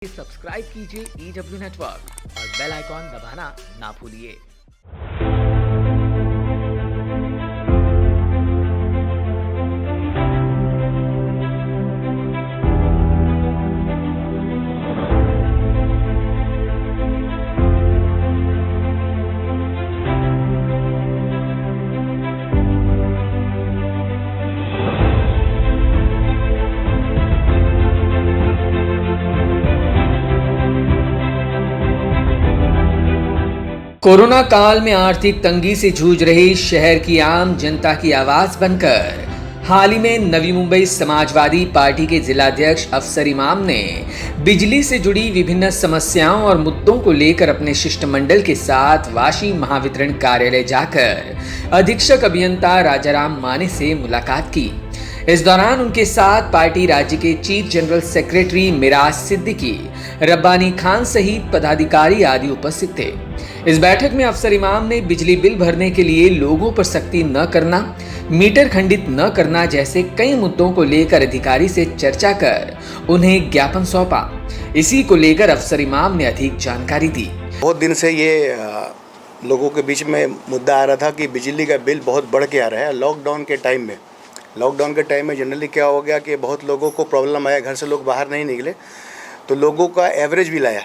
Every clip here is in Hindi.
सब्सक्राइब कीजिए EW नेटवर्क और बेल आइकॉन दबाना ना भूलिए। कोरोना काल में आर्थिक तंगी से जूझ रही शहर की आम जनता की आवाज बनकर हाल ही में नवी मुंबई समाजवादी पार्टी के जिलाध्यक्ष अफसर इमाम ने बिजली से जुड़ी विभिन्न समस्याओं और मुद्दों को लेकर अपने शिष्टमंडल के साथ वाशी महावितरण कार्यालय जाकर अधीक्षक अभियंता राजाराम माने से मुलाकात की। इस दौरान उनके साथ पार्टी राज्य के chief general secretary Miraj Siddiqui, Rabbani Khan सहित पदाधिकारी आदि उपस्थित थे। इस बैठक में अफसर इमाम ने बिजली बिल भरने के लिए लोगों पर सख्ती न करना, मीटर खंडित न करना जैसे कई मुद्दों को लेकर अधिकारी से चर्चा कर उन्हें ज्ञापन सौंपा। इसी को लेकर अफसर इमाम ने अधिक जानकारी दी। बहुत दिन से ये लोगों के बीच में मुद्दा आ रहा था कि बिजली का बिल बहुत बढ़ के आ रहा है। लॉकडाउन के टाइम में जनरली क्या हो गया कि बहुत लोगों को प्रॉब्लम आया, घर से लोग बाहर नहीं निकले तो लोगों का एवरेज बिल आया।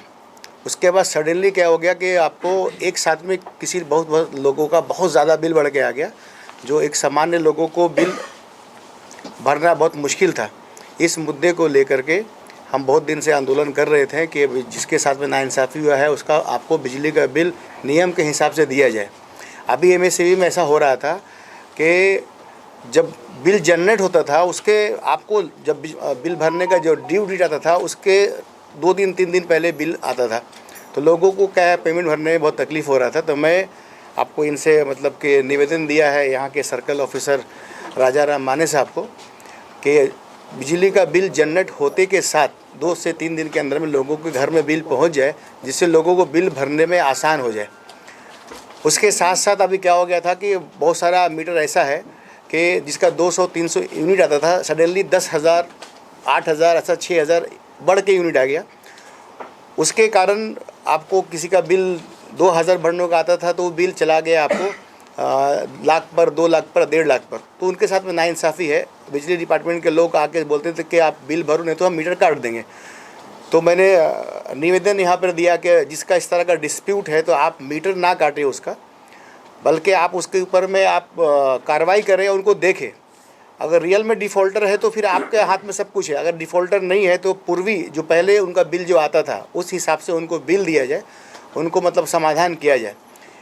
उसके बाद सडनली क्या हो गया कि आपको एक साथ में किसी बहुत लोगों का बहुत ज़्यादा बिल बढ़ के आ गया, जो एक सामान्य लोगों को बिल भरना बहुत मुश्किल था। इस मुद्दे को लेकर के हम बहुत दिन से आंदोलन कर रहे थे कि जिसके साथ में नाइंसाफ़ी हुआ है उसका आपको बिजली का बिल नियम के हिसाब से दिया जाए। अभी MSCB में ऐसा हो रहा था कि जब बिल जनरेट होता था उसके आपको जब बिल भरने का जो ड्यू डेट आता था उसके 2 दिन 3 दिन पहले बिल आता था, तो लोगों को क्या है पेमेंट भरने में बहुत तकलीफ़ हो रहा था। तो मैं आपको इनसे मतलब कि निवेदन दिया है यहाँ के सर्कल ऑफिसर राजाराम माने साहब को कि बिजली का बिल जनरेट होते के साथ 2 से 3 दिन के अंदर में लोगों के घर में बिल पहुँच जाए, जिससे लोगों को बिल भरने में आसान हो जाए। उसके साथ साथ अभी क्या हो गया था कि बहुत सारा मीटर ऐसा है कि जिसका 200-300 यूनिट आता था, सडनली 10,000 8,000 ऐसा 6,000 बढ़ के यूनिट आ गया। उसके कारण आपको किसी का बिल 2,000 भरने का आता था तो वो बिल चला गया आपको लाख पर, 2 लाख पर, 1.5 लाख पर। तो उनके साथ में नाइंसाफ़ी है। बिजली डिपार्टमेंट के लोग आके बोलते थे कि आप बिल भरो नहीं तो हम मीटर काट देंगे। तो मैंने निवेदन यहाँ पर दिया कि जिसका इस तरह का डिस्प्यूट है तो आप मीटर ना काटें उसका, बल्कि आप उसके ऊपर में आप कार्रवाई करें, उनको देखें। अगर रियल में डिफ़ॉल्टर है तो फिर आपके हाथ में सब कुछ है। अगर डिफ़ॉल्टर नहीं है तो पूर्वी जो पहले उनका बिल जो आता था उस हिसाब से उनको बिल दिया जाए, उनको मतलब समाधान किया जाए।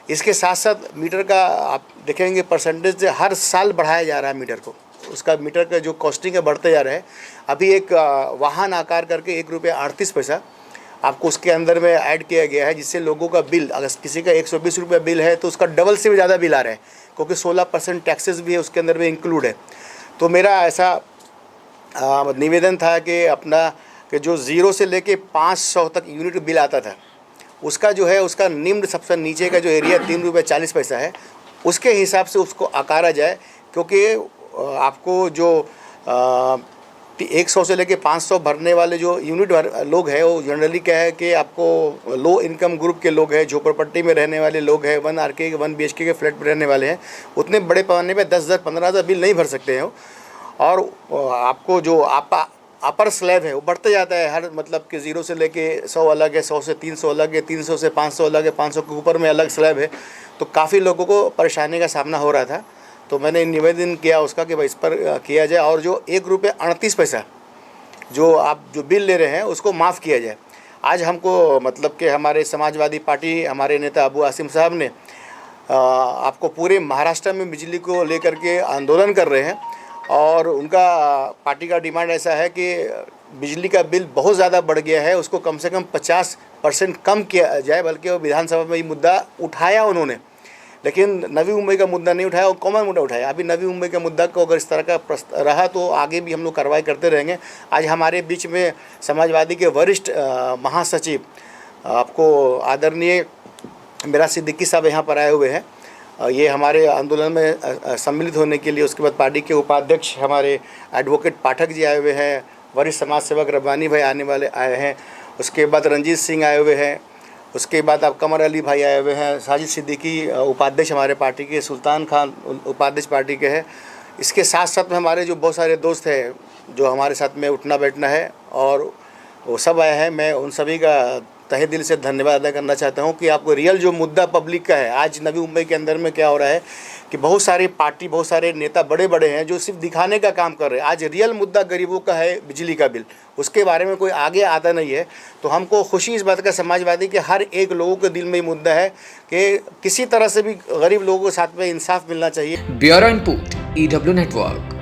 इसके साथ साथ मीटर का आप देखेंगे परसेंटेज हर साल बढ़ाया जा रहा है मीटर को, उसका मीटर का जो कॉस्टिंग है बढ़ते जा रहा है। अभी एक वाहन आकार करके ₹1.38 आपको उसके अंदर में ऐड किया गया है, जिससे लोगों का बिल अगर किसी का ₹120 बिल है तो उसका डबल से भी ज़्यादा बिल आ रहा है, क्योंकि 16% टैक्सेस भी है उसके अंदर में इंक्लूड है। तो मेरा ऐसा निवेदन था कि अपना कि जो 0 से लेके 500 तक यूनिट बिल आता था उसका जो है उसका निम्न सबसे नीचे का जो एरिया ₹3.40 है उसके हिसाब से उसको आकारा जाए, क्योंकि आपको जो 100 से लेके 500 भरने वाले जो यूनिट लोग हैं वो जनरली क्या है कि आपको लो इनकम ग्रुप के लोग हैं, झोपड़पट्टी में रहने वाले लोग हैं, 1 RK 1 BHK के फ्लैट में रहने वाले हैं। उतने बड़े पैमाने पे 10,000 15,000 बिल नहीं भर सकते हैं। और आपको जो अपर स्लैब है वो बढ़ते जाता है, हर मतलब कि 0 से लेके 100 अलग है, 100 से 300 अलग है, 300 से 500 अलग है, 500 के ऊपर में अलग स्लैब है। तो काफ़ी लोगों को परेशानी का सामना हो रहा था। तो मैंने निवेदन किया उसका कि भाई इस पर किया जाए और जो ₹1.38 जो आप जो बिल ले रहे हैं उसको माफ़ किया जाए। आज हमको मतलब कि हमारे समाजवादी पार्टी हमारे नेता अबू आसिम साहब ने आपको पूरे महाराष्ट्र में बिजली को लेकर के आंदोलन कर रहे हैं, और उनका पार्टी का डिमांड ऐसा है कि बिजली का बिल बहुत ज़्यादा बढ़ गया है, उसको कम से कम 50% कम किया जाए। बल्कि वो विधानसभा में ये मुद्दा उठाया उन्होंने, लेकिन नवी मुंबई का मुद्दा नहीं उठाया और कॉमन मुद्दा उठाया। अभी नवी मुंबई के मुद्दा को अगर इस तरह का रहा तो आगे भी हम लोग कार्रवाई करते रहेंगे। आज हमारे बीच में समाजवादी के वरिष्ठ महासचिव आपको आदरणीय मिराज सिद्दीकी साहब यहाँ पर आए हुए हैं। ये हमारे आंदोलन में सम्मिलित होने के लिए। उसके बाद पार्टी के उपाध्यक्ष हमारे एडवोकेट पाठक जी आए हुए हैं, वरिष्ठ समाज सेवक रब्बानी भाई आए हैं। उसके बाद रंजीत सिंह आए हुए हैं, उसके बाद अब कमर अली भाई आए हुए हैं, साजिद सिद्दीकी उपाध्यक्ष हमारे पार्टी के, सुल्तान खान उपाध्यक्ष पार्टी के हैं। इसके साथ साथ में हमारे जो बहुत सारे दोस्त हैं जो हमारे साथ में उठना बैठना है, और वो सब आए हैं। मैं उन सभी का तहे दिल से धन्यवाद अदा करना चाहता हूं कि आपको रियल जो मुद्दा पब्लिक का है, आज नवी मुंबई के अंदर में क्या हो रहा है कि बहुत सारी पार्टी, बहुत सारे नेता बड़े बड़े हैं जो सिर्फ दिखाने का काम कर रहे हैं। आज रियल मुद्दा गरीबों का है, बिजली का बिल, उसके बारे में कोई आगे आता नहीं है। तो हमको खुशी इस बात का समाजवादी कि हर एक लोगों के दिल में ये मुद्दा है कि किसी तरह से भी गरीब लोगों के साथ में इंसाफ मिलना चाहिए। Bureau input EW network.